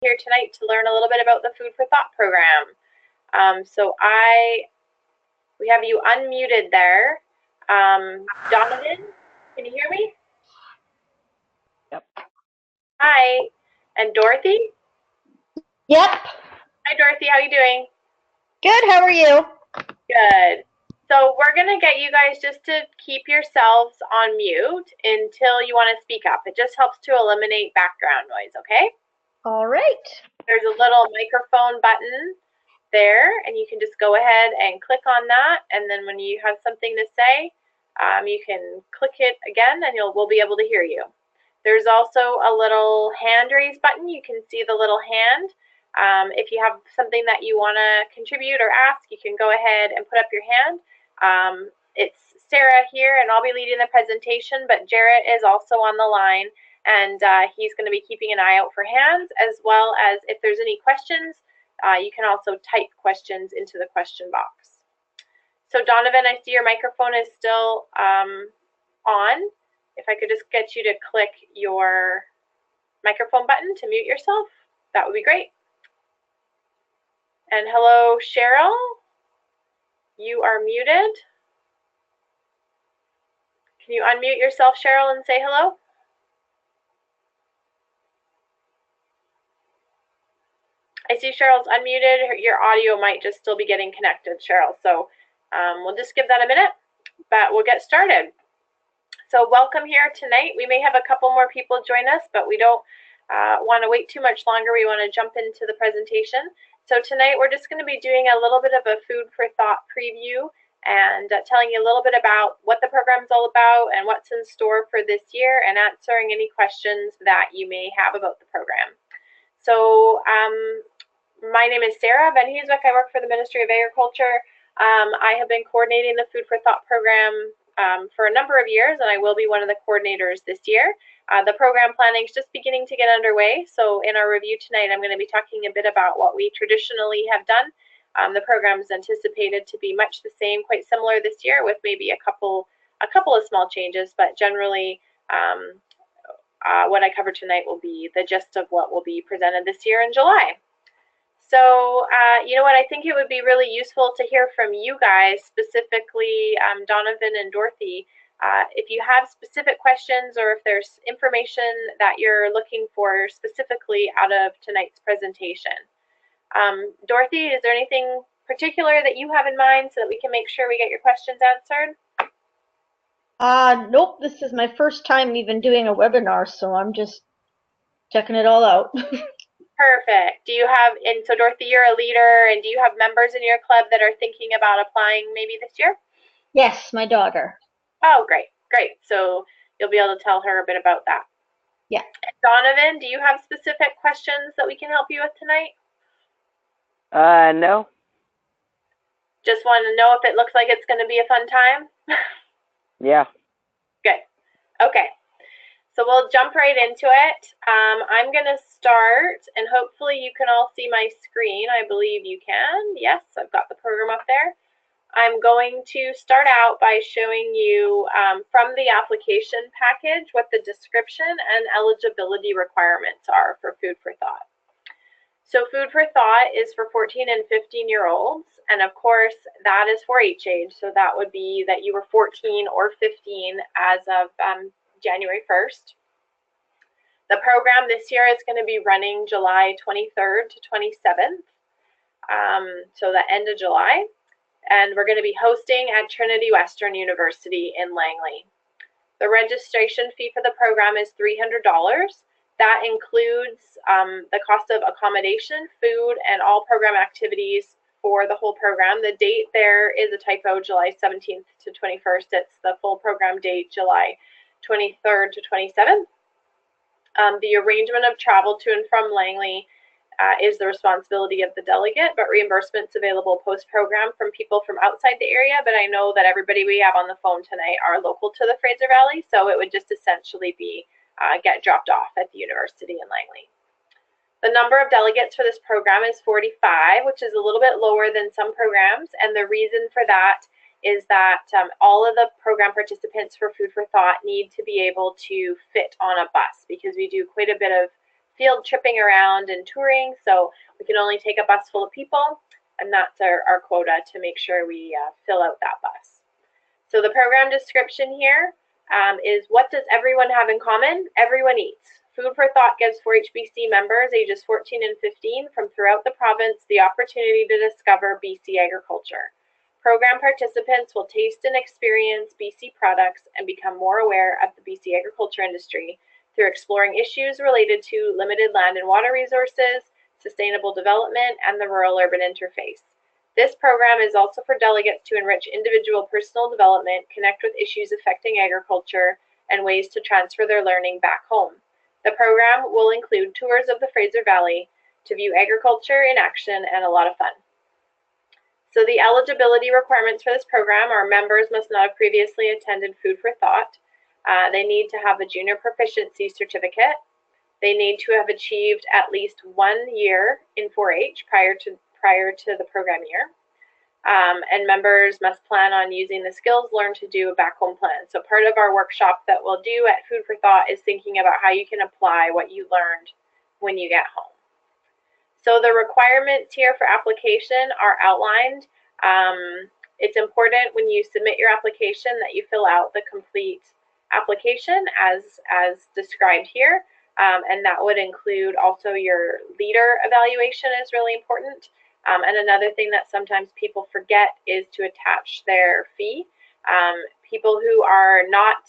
here tonight to learn a little bit about the Food for Thought program. We have you unmuted there. Donovan, can you hear me? Yep. Hi. And Dorothy? Yep. Hi, Dorothy. How are you doing? Good. How are you? Good. So we're going to get you guys just to keep yourselves on mute until you want to speak up. It just helps to eliminate background noise, okay? All right. There's a little microphone button there, and you can just go ahead and click on that, and then when you have something to say, you can click it again and we'll be able to hear you. There's also a little hand raise button. You can see the little hand. If you have something that you want to contribute or ask, you can go ahead and put up your hand. It's Sarah here, and I'll be leading the presentation, but Jarrett is also on the line, and he's going to be keeping an eye out for hands, as well as if there's any questions, you can also type questions into the question box. So Donovan, I see your microphone is still on. If I could just get you to click your microphone button to mute yourself, that would be great. And hello, Cheryl. You are muted. Can you unmute yourself, Cheryl, and say hello? I see Cheryl's unmuted. Your audio might just still be getting connected, Cheryl. So we'll just give that a minute, but we'll get started. So welcome here tonight. We may have a couple more people join us, but we don't want to wait too much longer. We want to jump into the presentation. So tonight we're just going to be doing a little bit of a food for thought preview and telling you a little bit about what the program is all about and what's in store for this year, and answering any questions that you may have about the program. So my name is Sarah Van Heeswick. I work for the Ministry of Agriculture. I have been coordinating the Food for Thought program for a number of years, and I will be one of the coordinators this year. The program planning is just beginning to get underway, so in our review tonight I'm going to be talking a bit about what we traditionally have done. The program is anticipated to be much the same, quite similar this year, with maybe a couple of small changes, but generally what I cover tonight will be the gist of what will be presented this year in July. So, you know what, I think it would be really useful to hear from you guys, specifically Donovan and Dorothy. If you have specific questions or if there's information that you're looking for specifically out of tonight's presentation. Dorothy, is there anything particular that you have in mind so that we can make sure we get your questions answered? Nope, this is my first time even doing a webinar, so I'm just checking it all out. Perfect. Do you have, and so Dorothy, you're a leader, and do you have members in your club that are thinking about applying maybe this year? Yes, my daughter. Oh, great, great. So you'll be able to tell her a bit about that. Yeah. And Donovan, do you have specific questions that we can help you with tonight? No. Just want to know if it looks like it's going to be a fun time? Yeah. Good. Okay. So we'll jump right into it. I'm going to start, and hopefully you can all see my screen. I believe you can. Yes, I've got the program up there. I'm going to start out by showing you from the application package what the description and eligibility requirements are for Food for Thought. So Food for Thought is for 14 and 15-year-olds, and of course that is for each age, so that would be that you were 14 or 15 as of January 1st. The program this year is going to be running July 23rd to 27th, so the end of July. And we're going to be hosting at Trinity Western University in Langley. The registration fee for the program is $300. That includes the cost of accommodation, food, and all program activities for the whole program. The date there is a typo, July 17th to 21st. It's the full program date, July 23rd to 27th. The arrangement of travel to and from Langley is the responsibility of the delegate, but reimbursements available post-program from people from outside the area. But I know that everybody we have on the phone tonight are local to the Fraser Valley, so it would just essentially be get dropped off at the university in Langley. The number of delegates for this program is 45, which is a little bit lower than some programs, and the reason for that is that all of the program participants for Food for Thought need to be able to fit on a bus, because we do quite a bit of field tripping around and touring, so we can only take a bus full of people, and that's our quota to make sure we fill out that bus. So the program description here is, what does everyone have in common? Everyone eats. Food for Thought gives 4-HBC members ages 14 and 15 from throughout the province the opportunity to discover BC agriculture. Program participants will taste and experience BC products and become more aware of the BC agriculture industry through exploring issues related to limited land and water resources, sustainable development, and the rural-urban interface. This program is also for delegates to enrich individual personal development, connect with issues affecting agriculture, and ways to transfer their learning back home. The program will include tours of the Fraser Valley to view agriculture in action and a lot of fun. So the eligibility requirements for this program are members must not have previously attended Food for Thought. They need to have a junior proficiency certificate. They need to have achieved at least 1 year in 4-H prior to the program year. And members must plan on using the skills learned to do a back home plan. So part of our workshop that we'll do at Food for Thought is thinking about how you can apply what you learned when you get home. So the requirements here for application are outlined. It's important when you submit your application that you fill out the complete application as described here. And that would include also your leader evaluation is really important. And another thing that sometimes people forget is to attach their fee. People who are not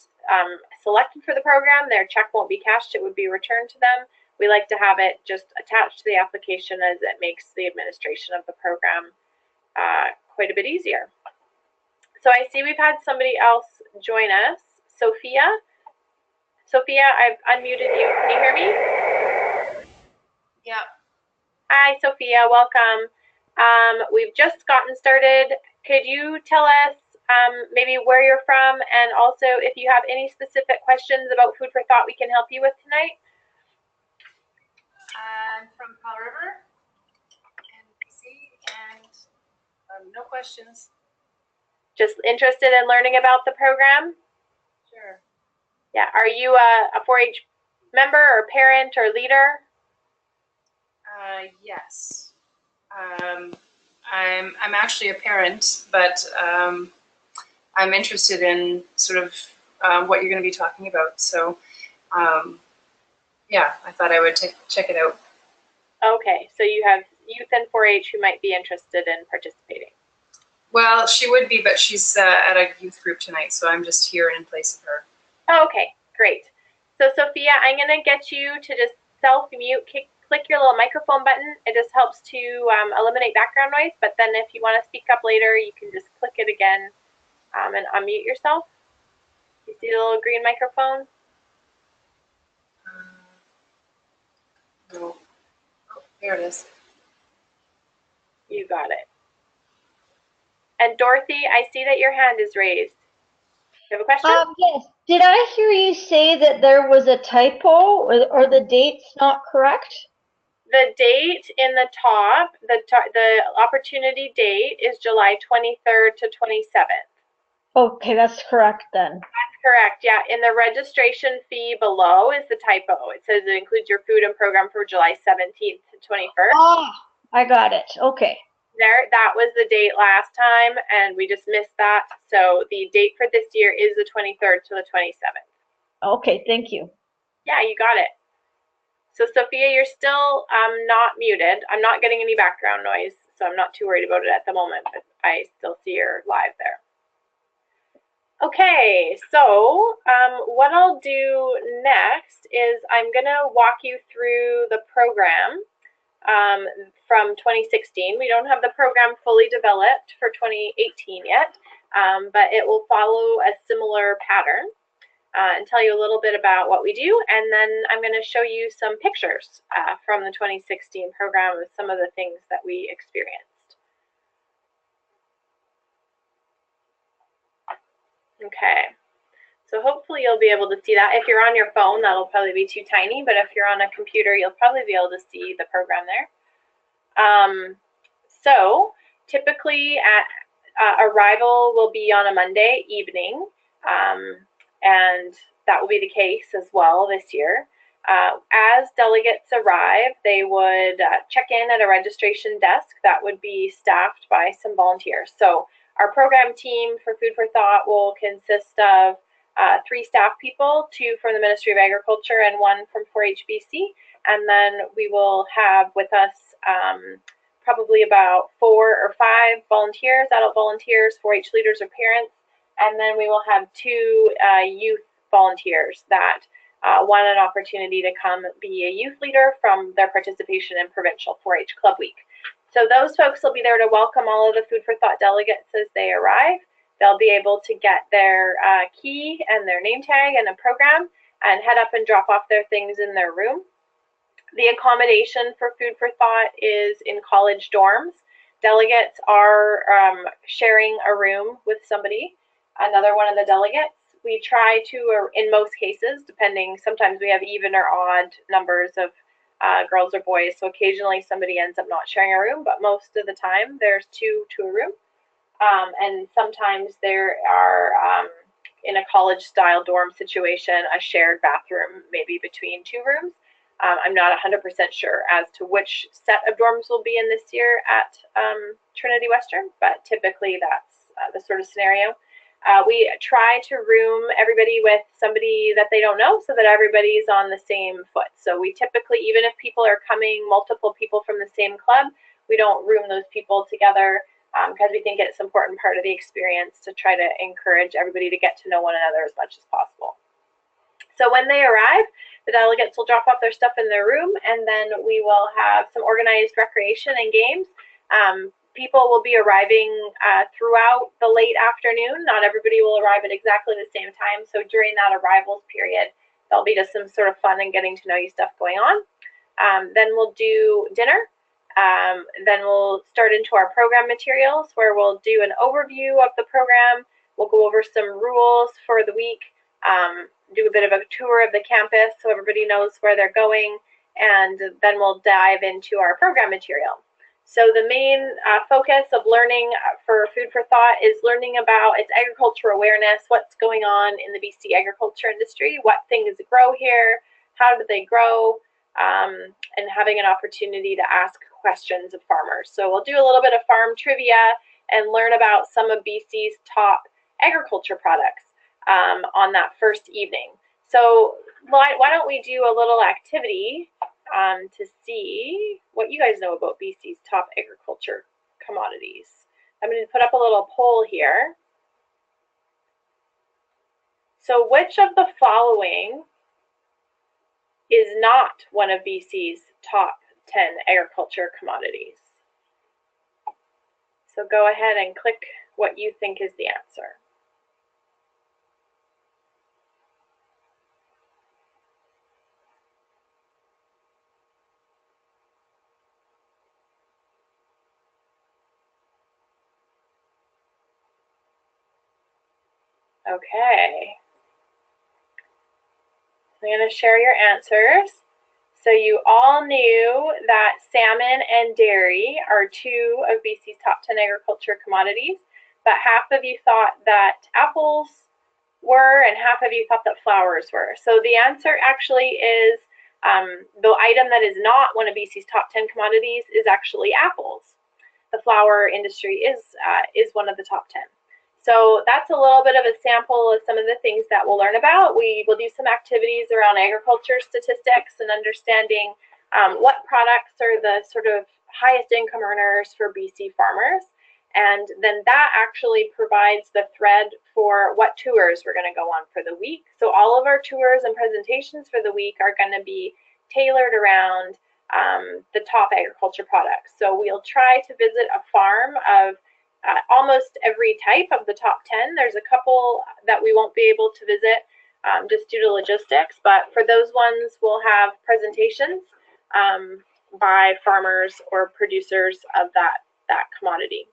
selected for the program, their check won't be cashed, it would be returned to them. We like to have it just attached to the application as it makes the administration of the program quite a bit easier. So I see we've had somebody else join us. Sophia, I've unmuted you. Can you hear me? Yeah. Hi, Sophia. Welcome. We've just gotten started. Could you tell us maybe where you're from, and also if you have any specific questions about Food for Thought we can help you with tonight? I'm from Powell River in BC, and no questions. Just interested in learning about the program? Sure. Yeah. Are you a 4-H member or parent or leader? Yes. I'm actually a parent, but I'm interested in sort of what you're going to be talking about. So, yeah, I thought I would check it out. Okay, so you have youth in 4-H who might be interested in participating. Well, she would be, but she's at a youth group tonight, so I'm just here in place of her. Oh, okay, great. So Sophia, I'm going to get you to just self-mute, click your little microphone button. It just helps to eliminate background noise, but then if you want to speak up later, you can just click it again and unmute yourself. You see the little green microphone? No. Oh, there it is. You got it. And Dorothy, I see that your hand is raised. You have a question? Yes. Did I hear you say that there was a typo or the date's not correct? The date in the top, the opportunity date is July 23rd to 27th. Okay, that's correct then. That's correct, yeah. In the registration fee below is the typo. It says it includes your food and program for July 17th to 21st. Ah, I got it. Okay. That was the date last time, and we just missed that. So the date for this year is the 23rd to the 27th. Okay, thank you. Yeah, you got it. So Sophia, you're still not muted. I'm not getting any background noise, so I'm not too worried about it at the moment, but I still see you're live there. Okay, so what I'll do next is I'm gonna walk you through the program from 2016. We don't have the program fully developed for 2018 yet, but it will follow a similar pattern. And tell you a little bit about what we do, and then I'm going to show you some pictures from the 2016 program with some of the things that we experienced. Okay, so hopefully you'll be able to see that. If you're on your phone, that'll probably be too tiny, but if you're on a computer, you'll probably be able to see the program there. So typically arrival will be on a Monday evening. And that will be the case as well this year. As delegates arrive, they would check in at a registration desk that would be staffed by some volunteers. So our program team for Food for Thought will consist of 3 staff people, 2 from the Ministry of Agriculture and 1 from 4-HBC. And then we will have with us probably about 4 or 5 volunteers, adult volunteers, 4-H leaders or parents. And then we will have 2 youth volunteers that want an opportunity to come be a youth leader from their participation in Provincial 4-H Club Week. So those folks will be there to welcome all of the Food for Thought delegates as they arrive. They'll be able to get their key and their name tag and a program and head up and drop off their things in their room. The accommodation for Food for Thought is in college dorms. Delegates are sharing a room with somebody, another one of the delegates. We try to, in most cases, depending, sometimes we have even or odd numbers of girls or boys, so occasionally somebody ends up not sharing a room, but most of the time there's 2 to a room. And sometimes there are, in a college-style dorm situation, a shared bathroom maybe between 2 rooms. I'm not 100% sure as to which set of dorms will be in this year at Trinity Western, but typically that's the sort of scenario. We try to room everybody with somebody that they don't know so that everybody's on the same foot. So we typically, even if people are coming, multiple people from the same club, we don't room those people together because we think it's an important part of the experience to try to encourage everybody to get to know one another as much as possible. So when they arrive, the delegates will drop off their stuff in their room, and then we will have some organized recreation and games. People will be arriving throughout the late afternoon. Not everybody will arrive at exactly the same time. So during that arrivals period, there'll be just some sort of fun and getting to know you stuff going on. Then we'll do dinner. Then we'll start into our program materials where we'll do an overview of the program. We'll go over some rules for the week, do a bit of a tour of the campus so everybody knows where they're going, and then we'll dive into our program material. So the main focus of learning for Food for Thought is learning about its agriculture awareness, what's going on in the BC agriculture industry, what things grow here, how do they grow, and having an opportunity to ask questions of farmers. So we'll do a little bit of farm trivia and learn about some of BC's top agriculture products on that first evening. So why don't we do a little activity to see what you guys know about BC's top agriculture commodities. I'm going to put up a little poll here. So which of the following is not one of BC's top 10 agriculture commodities? So go ahead and click what you think is the answer. Okay. I'm going to share your answers. So you all knew that salmon and dairy are 2 of BC's top 10 agriculture commodities, but half of you thought that apples were and half of you thought that flowers were. So the answer actually is the item that is not one of BC's top 10 commodities is actually apples. The flower industry is one of the top 10. So that's a little bit of a sample of some of the things that we'll learn about. We will do some activities around agriculture statistics and understanding what products are the sort of highest income earners for BC farmers. And then that actually provides the thread for what tours we're going to go on for the week. So all of our tours and presentations for the week are going to be tailored around the top agriculture products. So we'll try to visit a farm of almost every type of the top 10. There's a couple that we won't be able to visit just due to logistics, but for those ones we'll have presentations by farmers or producers of that commodity.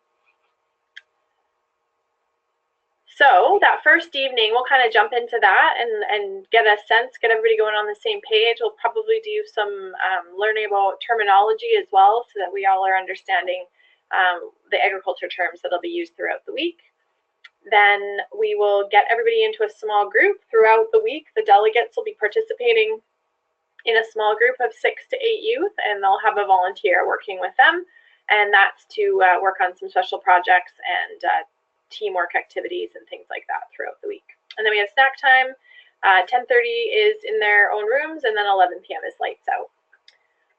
So that first evening, we'll kind of jump into that and get a sense, get everybody going on the same page. We'll probably do some learning about terminology as well so that we all are understanding the agriculture terms that'll be used throughout the week. Then we will get everybody into a small group throughout the week. The delegates will be participating in a small group of 6 to 8 youth, and they'll have a volunteer working with them, and that's to work on some special projects and teamwork activities and things like that throughout the week. And then we have snack time. 10:30 is in their own rooms, and then 11 p.m. is lights out.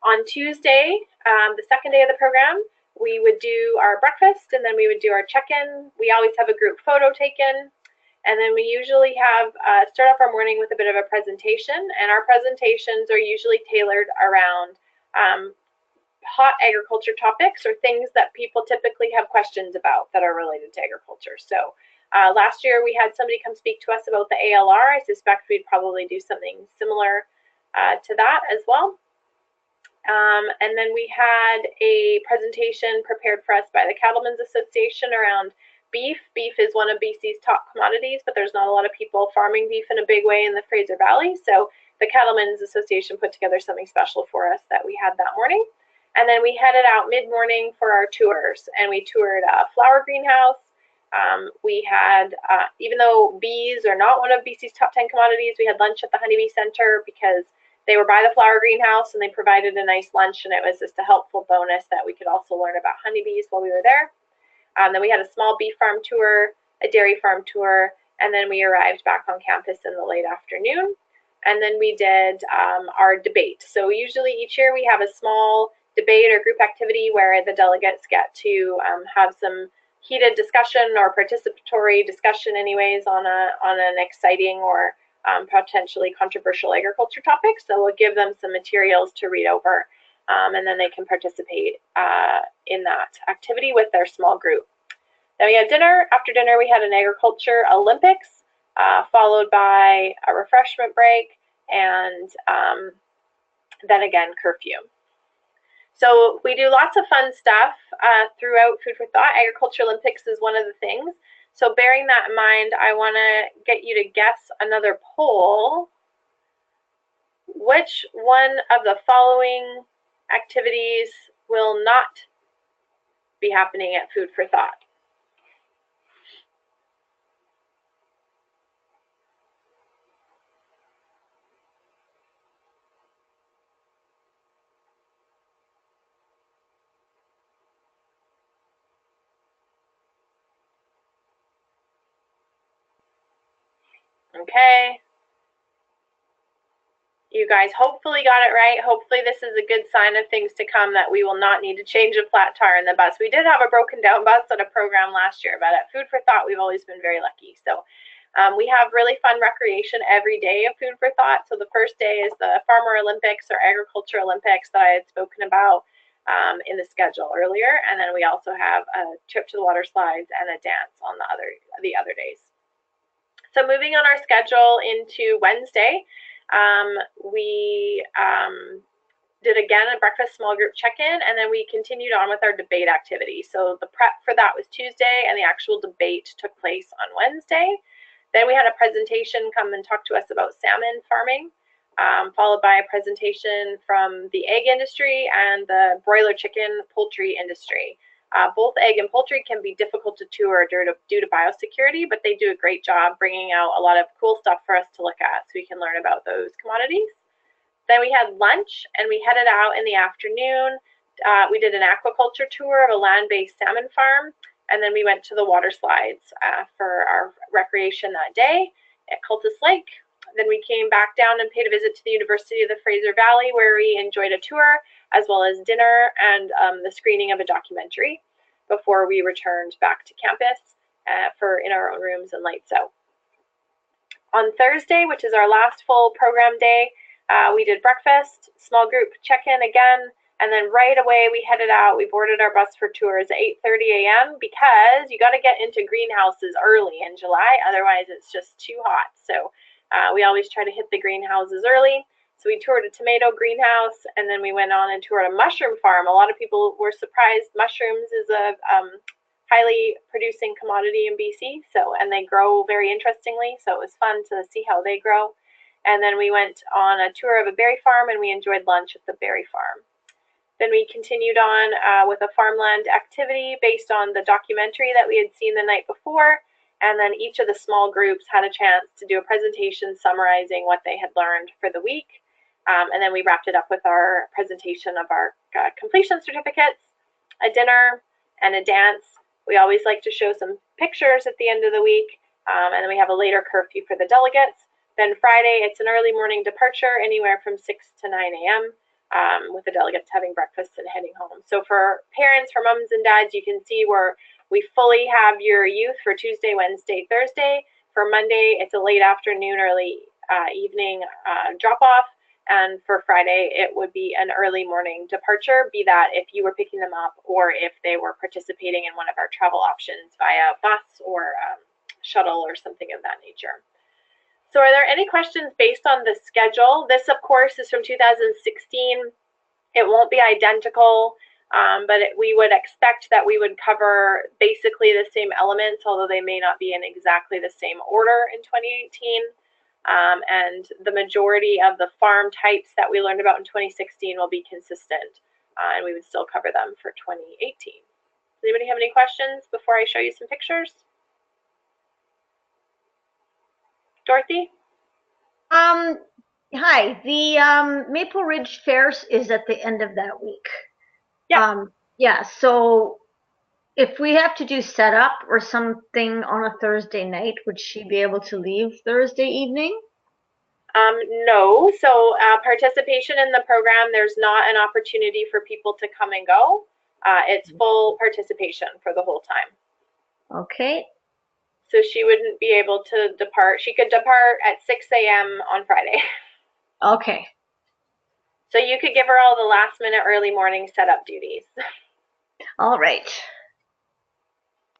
On Tuesday, the second day of the program, we would do our breakfast, and then we would do our check-in. We always have a group photo taken, and then we usually have start off our morning with a bit of a presentation, and our presentations are usually tailored around hot agriculture topics or things that people typically have questions about that are related to agriculture. So last year we had somebody come speak to us about the ALR. I suspect we'd probably do something similar to that as well. And then we had a presentation prepared for us by the Cattlemen's Association around beef. Beef is one of BC's top commodities, but there's not a lot of people farming beef in a big way in the Fraser Valley. So the Cattlemen's Association put together something special for us that we had that morning. And then we headed out mid-morning for our tours, and we toured a flower greenhouse. We had, even though bees are not one of BC's top 10 commodities, we had lunch at the Honeybee Center because they were by the flower greenhouse and they provided a nice lunch, and it was just a helpful bonus that we could also learn about honeybees while we were there. Then we had a small beef farm tour, a dairy farm tour, and then we arrived back on campus in the late afternoon. And then we did our debate. So usually each year we have a small debate or group activity where the delegates get to have some heated discussion or participatory discussion anyways on an exciting or potentially controversial agriculture topic. So we'll give them some materials to read over, and then they can participate in that activity with their small group. Then we had dinner. After dinner we had an agriculture Olympics, followed by a refreshment break, and then again curfew. So we do lots of fun stuff throughout Food for Thought. Agriculture Olympics is one of the things. So bearing that in mind, I want to get you to guess another poll. Which one of the following activities will not be happening at Food for Thought? Okay. You guys hopefully got it right. Hopefully this is a good sign of things to come, that we will not need to change a flat tire in the bus. We did have a broken down bus at a program last year, but at Food for Thought we've always been very lucky. So we have really fun recreation every day of Food for Thought. So the first day is the Farmer Olympics or Agriculture Olympics that I had spoken about in the schedule earlier. And then we also have a trip to the water slides and a dance on the other days. So moving on our schedule into Wednesday, we did again a breakfast small group check-in, and then we continued on with our debate activity. So the prep for that was Tuesday, and the actual debate took place on Wednesday. Then we had a presentation come and talk to us about salmon farming, followed by a presentation from the egg industry and the broiler chicken poultry industry. Both egg and poultry can be difficult to tour due to biosecurity, but they do a great job bringing out a lot of cool stuff for us to look at so we can learn about those commodities. Then we had lunch, and we headed out in the afternoon. We did an aquaculture tour of a land-based salmon farm, and then we went to the water slides for our recreation that day at Cultus Lake. Then we came back down and paid a visit to the University of the Fraser Valley, where we enjoyed a tour as well as dinner and the screening of a documentary before we returned back to campus for in our own rooms and lights out. On Thursday, which is our last full program day, we did breakfast, small group check-in again, and then right away we headed out. We boarded our bus for tours at 8:30 a.m. because you got to get into greenhouses early in July, otherwise it's just too hot. So we always try to hit the greenhouses early. So we toured a tomato greenhouse, and then we went on and toured a mushroom farm. A lot of people were surprised. Mushrooms is a highly producing commodity in BC, and they grow very interestingly, so it was fun to see how they grow. And then we went on a tour of a berry farm, and we enjoyed lunch at the berry farm. Then we continued on with a farmland activity based on the documentary that we had seen the night before. And then each of the small groups had a chance to do a presentation summarizing what they had learned for the week. And then we wrapped it up with our presentation of our completion certificates, a dinner, and a dance. We always like to show some pictures at the end of the week, and then we have a later curfew for the delegates. Then Friday, it's an early morning departure, anywhere from 6 to 9 a.m., with the delegates having breakfast and heading home. So for parents, for moms and dads, you can see where we fully have your youth for Tuesday, Wednesday, Thursday. For Monday, it's a late afternoon, early evening drop-off. And for Friday, it would be an early morning departure, be that if you were picking them up or if they were participating in one of our travel options via bus or shuttle or something of that nature. So are there any questions based on the schedule? This, of course, is from 2016. It won't be identical, but we would expect that we would cover basically the same elements, although they may not be in exactly the same order in 2018. And the majority of the farm types that we learned about in 2016 will be consistent, and we would still cover them for 2018. Does anybody have any questions before I show you some pictures? Dorothy? Hi. The Maple Ridge Fairs is at the end of that week. Yeah. Yeah, so if we have to do setup or something on a Thursday night, would she be able to leave Thursday evening? No. So participation in the program, there's not an opportunity for people to come and go. It's full participation for the whole time. Okay. So she wouldn't be able to depart. She could depart at 6 a.m. on Friday. Okay. So you could give her all the last minute early morning setup duties. All right.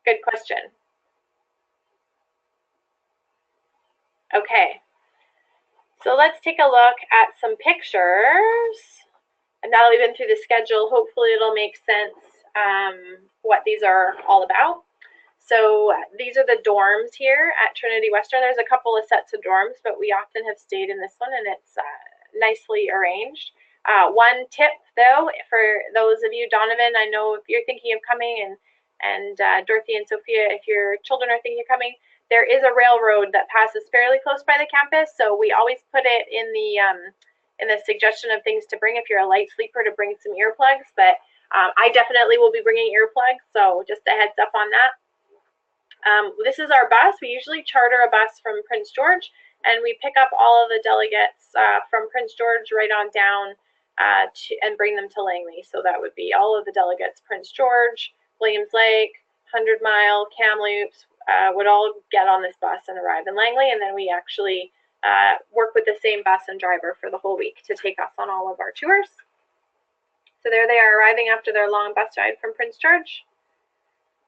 Good question. Okay. So let's take a look at some pictures. And now that we've been through the schedule, hopefully it'll make sense what these are all about. So these are the dorms here at Trinity Western. There's a couple of sets of dorms, but we often have stayed in this one, and it's nicely arranged. One tip, though, for those of you, Donovan, I know if you're thinking of coming, and Dorothy and Sophia, if your children are thinking of coming, there is a railroad that passes fairly close by the campus, so we always put it in the suggestion of things to bring if you're a light sleeper, to bring some earplugs, but I definitely will be bringing earplugs, so just a heads up on that. This is our bus. We usually charter a bus from Prince George, and we pick up all of the delegates from Prince George right on down and bring them to Langley. So that would be all of the delegates, Prince George, Williams Lake, 100 Mile, Kamloops, would all get on this bus and arrive in Langley, and then we actually work with the same bus and driver for the whole week to take us on all of our tours. So there they are, arriving after their long bus ride from Prince George.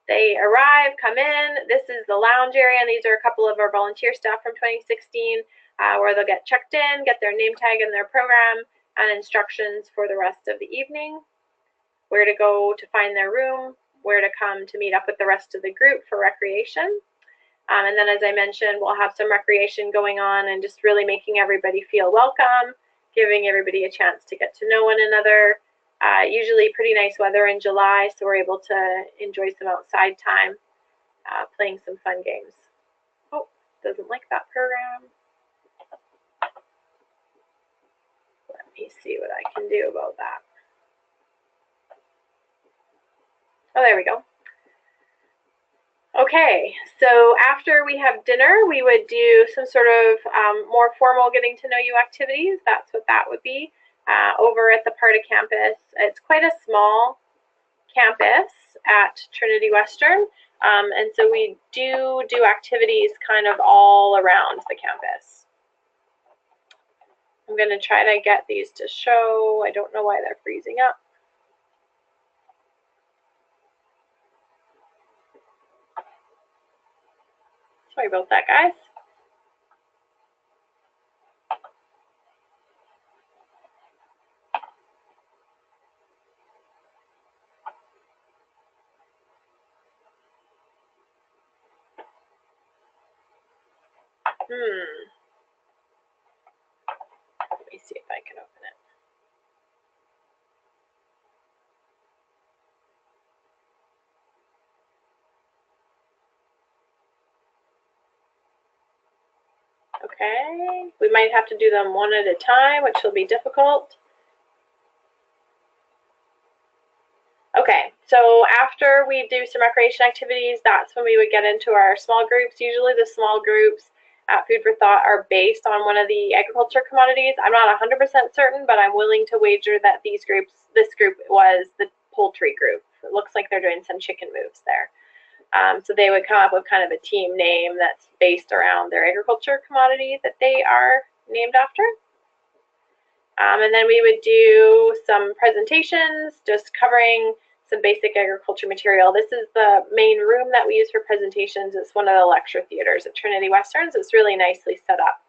They arrive, come in. This is the lounge area, and these are a couple of our volunteer staff from 2016, where they'll get checked in, get their name tag in their program, and instructions for the rest of the evening, where to go to find their room, where to come to meet up with the rest of the group for recreation. And then, as I mentioned, we'll have some recreation going on and just really making everybody feel welcome, giving everybody a chance to get to know one another. Usually pretty nice weather in July, so we're able to enjoy some outside time, playing some fun games. Oh, doesn't like that program. Let me see what I can do about that. Oh, there we go. Okay, so after we have dinner, we would do some sort of more formal getting to know you activities. That's what that would be. Over at the Parta campus. It's quite a small campus at Trinity Western, and so we do activities kind of all around the campus. I'm going to try to get these to show. I don't know why they're freezing up. Sorry about that, guys. Let me see if I can open it. Okay. Okay, we might have to do them one at a time, which will be difficult. Okay, so after we do some recreation activities, that's when we would get into our small groups. Usually the small groups at Food for Thought are based on one of the agriculture commodities. I'm not 100% certain, but I'm willing to wager that this group was the poultry group. It looks like they're doing some chicken moves there. So they would come up with kind of a team name that's based around their agriculture commodity that they are named after. And then we would do some presentations, just covering some basic agriculture material. This is the main room that we use for presentations. It's one of the lecture theaters at Trinity Westerns. It's really nicely set up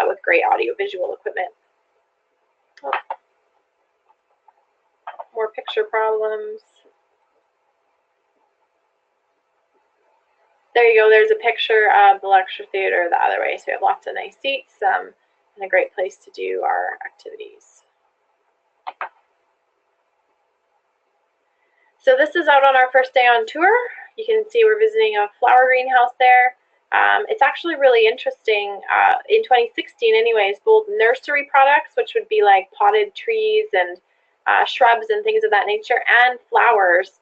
with great audio-visual equipment. Oh. More picture problems. There you go. There's a picture of the lecture theater the other way. So we have lots of nice seats and a great place to do our activities. So this is out on our first day on tour. You can see we're visiting a flower greenhouse there. It's actually really interesting. In 2016 anyways, both nursery products, which would be like potted trees and shrubs and things of that nature, and flowers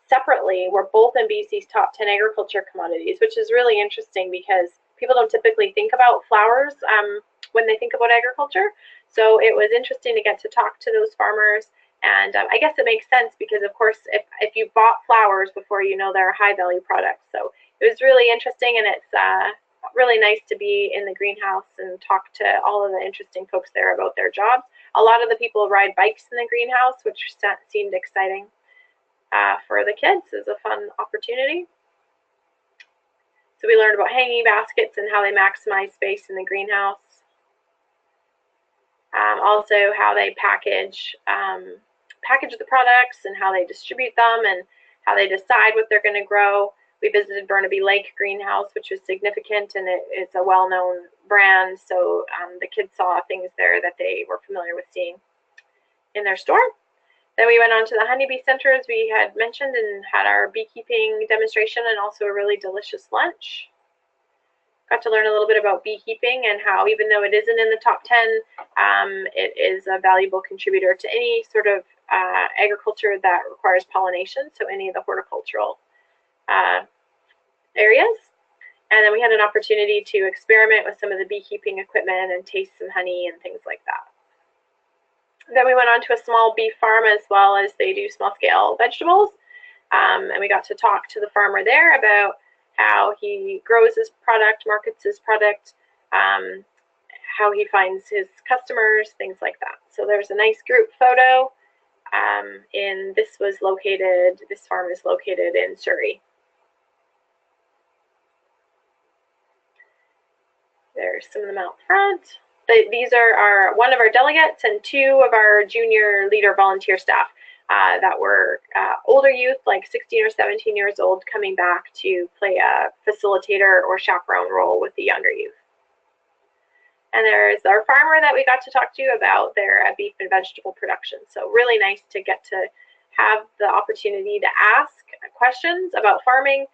separately were both in BC's top 10 agriculture commodities, which is really interesting because people don't typically think about flowers when they think about agriculture. So it was interesting to get to talk to those farmers. And I guess it makes sense because, of course, if you bought flowers before, you know they're a high-value product. So it was really interesting, and it's really nice to be in the greenhouse and talk to all of the interesting folks there about their jobs. A lot of the people ride bikes in the greenhouse, which seemed exciting for the kids. It was a fun opportunity. So we learned about hanging baskets and how they maximize space in the greenhouse. Also how they package the products and how they distribute them and how they decide what they're going to grow. We visited Burnaby Lake Greenhouse, which was significant, and it's a well-known brand, so the kids saw things there that they were familiar with seeing in their store. Then we went on to the honeybee center, as we had mentioned, and had our beekeeping demonstration and also a really delicious lunch. Got to learn a little bit about beekeeping and how, even though it isn't in the top 10, it is a valuable contributor to any sort of agriculture that requires pollination, so any of the horticultural areas. And then we had an opportunity to experiment with some of the beekeeping equipment and taste some honey and things like that. Then we went on to a small beef farm, as well as they do small-scale vegetables, and we got to talk to the farmer there about how he grows his product, markets his product, how he finds his customers, things like that. So there's a nice group photo. This farm is located in Surrey. There's some of them out front. These are one of our delegates and two of our junior leader volunteer staff that were older youth, like 16 or 17 years old, coming back to play a facilitator or chaperone role with the younger youth. And there's our farmer that we got to talk to about their beef and vegetable production. So really nice to get to have the opportunity to ask questions about farming.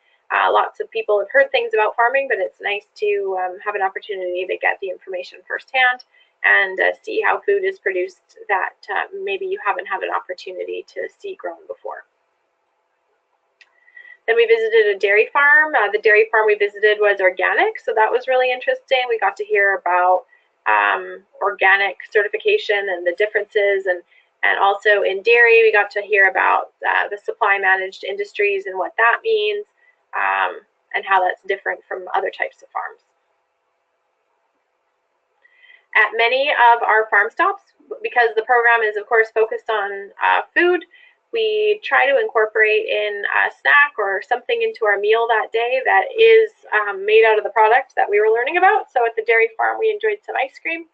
Lots of people have heard things about farming, but it's nice to have an opportunity to get the information firsthand and see how food is produced that maybe you haven't had an opportunity to see grown before. Then we visited a dairy farm. The dairy farm we visited was organic, so that was really interesting. We got to hear about organic certification and the differences, and also in dairy we got to hear about the supply managed industries and what that means, and how that's different from other types of farms. At many of our farm stops, because the program is of course focused on food, we try to incorporate in a snack or something into our meal that day that is made out of the product that we were learning about. So at the dairy farm we enjoyed some ice cream.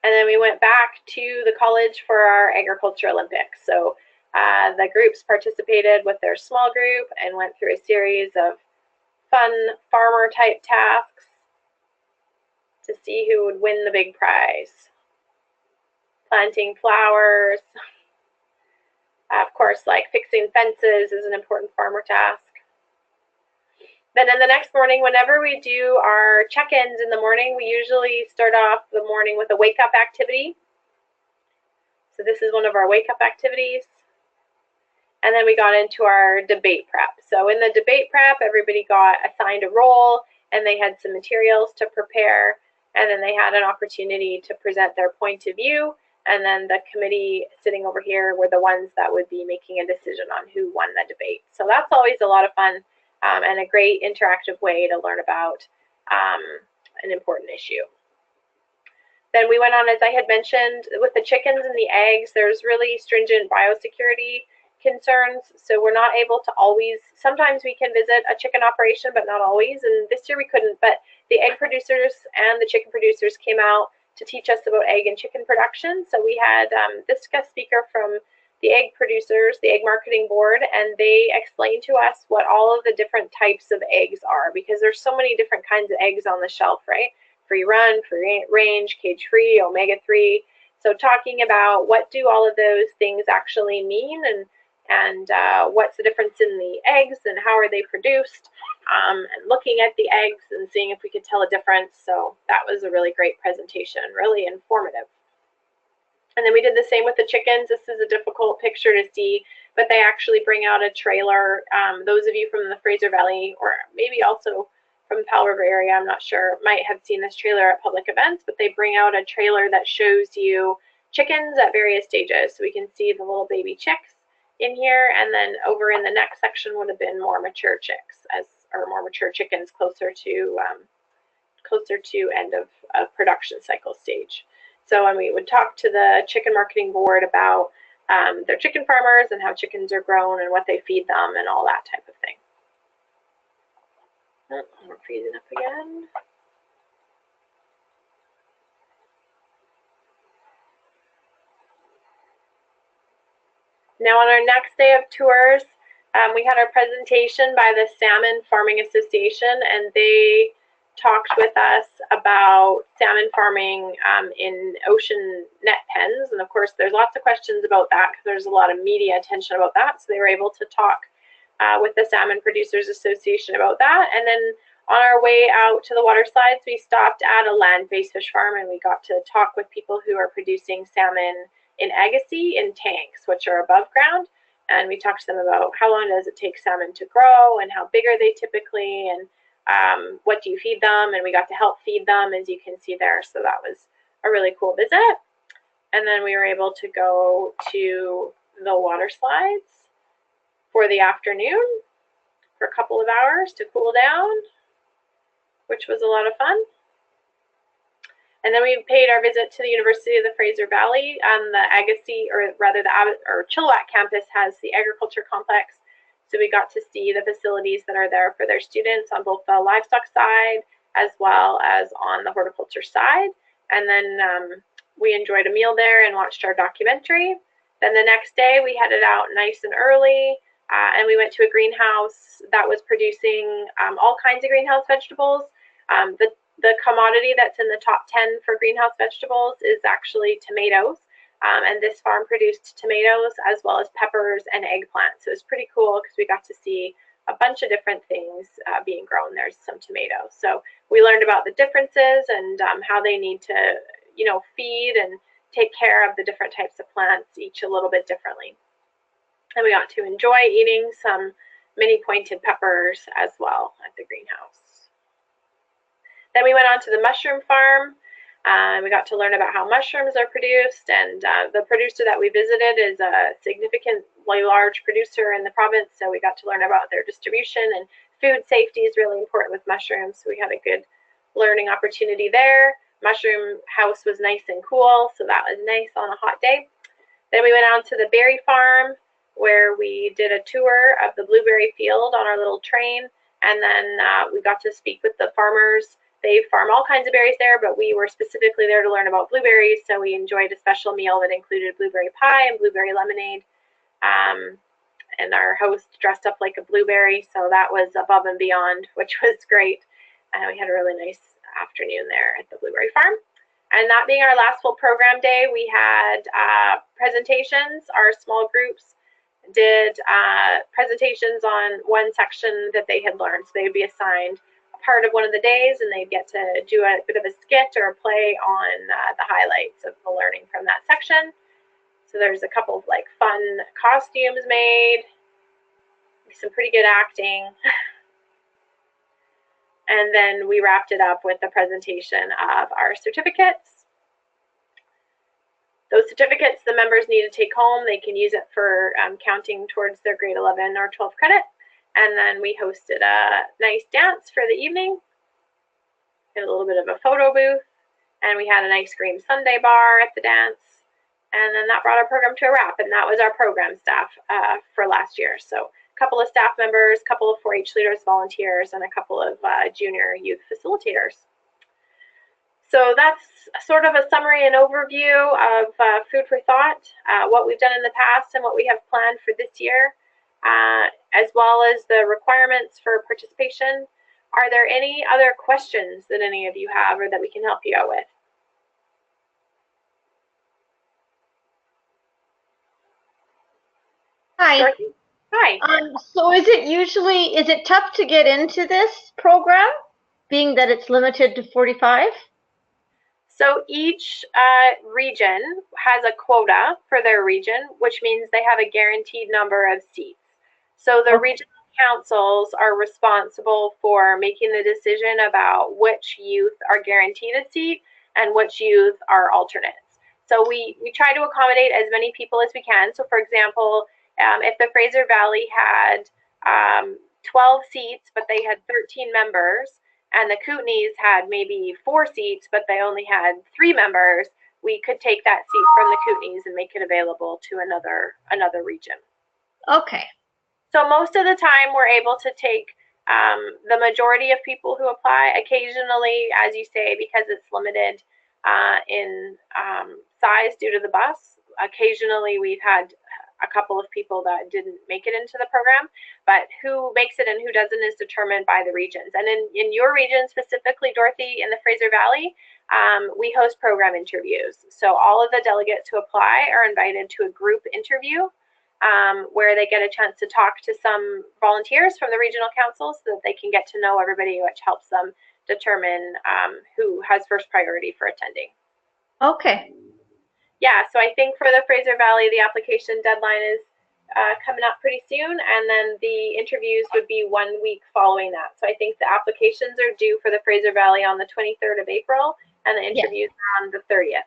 And then we went back to the college for our agriculture Olympics. So the groups participated with their small group and went through a series of fun farmer type tasks to see who would win the big prize. Planting flowers. Of course, like fixing fences is an important farmer task. Then in the next morning, whenever we do our check-ins in the morning, we usually start off the morning with a wake-up activity. So this is one of our wake-up activities. And then we got into our debate prep. So in the debate prep, everybody got assigned a role, and they had some materials to prepare, and then they had an opportunity to present their point of view, and then the committee sitting over here were the ones that would be making a decision on who won the debate. So that's always a lot of fun and a great interactive way to learn about an important issue. Then we went on, as I had mentioned, with the chickens and the eggs, there's really stringent biosecurity concerns, so we're not able to always, sometimes we can visit a chicken operation, but not always, and this year we couldn't, but the egg producers and the chicken producers came out to teach us about egg and chicken production. So we had this guest speaker from the egg producers, the egg marketing board, and they explained to us what all of the different types of eggs are, because there's so many different kinds of eggs on the shelf, right? Free run, free range, cage free, omega-3. So talking about what do all of those things actually mean, and what's the difference in the eggs and how are they produced, and looking at the eggs and seeing if we could tell a difference. So that was a really great presentation, really informative. And then we did the same with the chickens. This is a difficult picture to see, but they actually bring out a trailer. Those of you from the Fraser Valley, or maybe also from the Powell River area, I'm not sure, might have seen this trailer at public events, but they bring out a trailer that shows you chickens at various stages. So we can see the little baby chicks in here, and then over in the next section would have been more mature chicks, or more mature chickens closer to end of production cycle stage. So when we would talk to the chicken marketing board about their chicken farmers and how chickens are grown and what they feed them and all that type of thing. Oh, we're freezing up again. Now on our next day of tours, we had our presentation by the Salmon Farming Association, and they talked with us about salmon farming in ocean net pens. And of course, there's lots of questions about that because there's a lot of media attention about that. So they were able to talk with the Salmon Producers Association about that. And then on our way out to the water slides, we stopped at a land-based fish farm, and we got to talk with people who are producing salmon in Agassiz in tanks, which are above ground. And we talked to them about how long does it take salmon to grow, and how big are they typically, and what do you feed them, and we got to help feed them, as you can see there. So that was a really cool visit. And then we were able to go to the water slides for the afternoon for a couple of hours to cool down, which was a lot of fun. And then we paid our visit to the University of the Fraser Valley. The Agassiz, or rather the Chilliwack campus, has the agriculture complex. So we got to see the facilities that are there for their students on both the livestock side as well as on the horticulture side. And then we enjoyed a meal there and watched our documentary. Then the next day we headed out nice and early, and we went to a greenhouse that was producing all kinds of greenhouse vegetables. The commodity that's in the top 10 for greenhouse vegetables is actually tomatoes. And this farm produced tomatoes as well as peppers and eggplants. So it was pretty cool because we got to see a bunch of different things being grown. There's some tomatoes. So we learned about the differences and how they need to, feed and take care of the different types of plants, each a little bit differently. And we got to enjoy eating some mini pointed peppers as well at the greenhouse. Then we went on to the mushroom farm. We got to learn about how mushrooms are produced, and the producer that we visited is a significantly large producer in the province, so we got to learn about their distribution, and food safety is really important with mushrooms, so we had a good learning opportunity there. Mushroom house was nice and cool, so that was nice on a hot day. Then we went on to the berry farm, where we did a tour of the blueberry field on our little train, and then we got to speak with the farmers. They farm all kinds of berries there, but we were specifically there to learn about blueberries, so we enjoyed a special meal that included blueberry pie and blueberry lemonade. And our host dressed up like a blueberry, so that was above and beyond, which was great. And we had a really nice afternoon there at the blueberry farm. And that being our last full program day, we had presentations, our small groups did presentations on one section that they had learned. So they would be assigned a part of one of the days, and they'd get to do a bit of a skit or a play on the highlights of the learning from that section. So there's a couple of like fun costumes made, some pretty good acting. And then we wrapped it up with the presentation of our certificates. Those certificates the members need to take home. They can use it for counting towards their grade 11 or 12 credit. And then we hosted a nice dance for the evening, did a little bit of a photo booth, and we had an ice cream sundae bar at the dance. And then that brought our program to a wrap, and that was our program staff for last year. So a couple of staff members, a couple of 4-H leaders, volunteers, and a couple of junior youth facilitators. So that's sort of a summary and overview of Food for Thought, what we've done in the past and what we have planned for this year, as well as the requirements for participation. Are there any other questions that any of you have or that we can help you out with? Hi. Dorothy? Hi. So is it tough to get into this program, being that it's limited to 45? So each region has a quota for their region, which means they have a guaranteed number of seats. So the regional councils are responsible for making the decision about which youth are guaranteed a seat and which youth are alternates. So we try to accommodate as many people as we can. So for example, if the Fraser Valley had 12 seats, but they had 13 members, and the Kootenays had maybe 4 seats, but they only had 3 members, we could take that seat from the Kootenays and make it available to another region. Okay. So most of the time we're able to take the majority of people who apply. Occasionally, as you say, because it's limited in size due to the bus, occasionally we've had a couple of people that didn't make it into the program, but who makes it and who doesn't is determined by the regions. And in your region specifically, Dorothy, in the Fraser Valley, we host program interviews. So all of the delegates who apply are invited to a group interview where they get a chance to talk to some volunteers from the regional council so that they can get to know everybody, which helps them determine who has first priority for attending. Okay. Yeah, so I think for the Fraser Valley, the application deadline is coming up pretty soon, and then the interviews would be 1 week following that. So I think the applications are due for the Fraser Valley on the 23rd of April, and the interviews are on the 30th.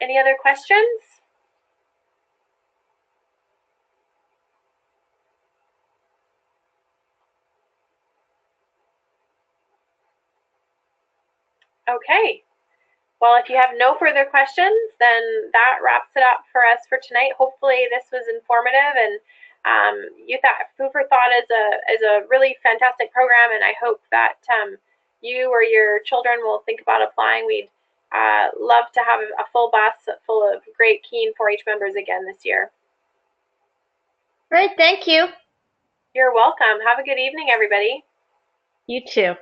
Any other questions? Okay. Well, if you have no further questions, then that wraps it up for us for tonight. Hopefully this was informative, and Food for Thought is a really fantastic program, and I hope that you or your children will think about applying. We'd love to have a full bus full of great, keen 4-H members again this year. Great, thank you. You're welcome. Have a good evening, everybody. You too.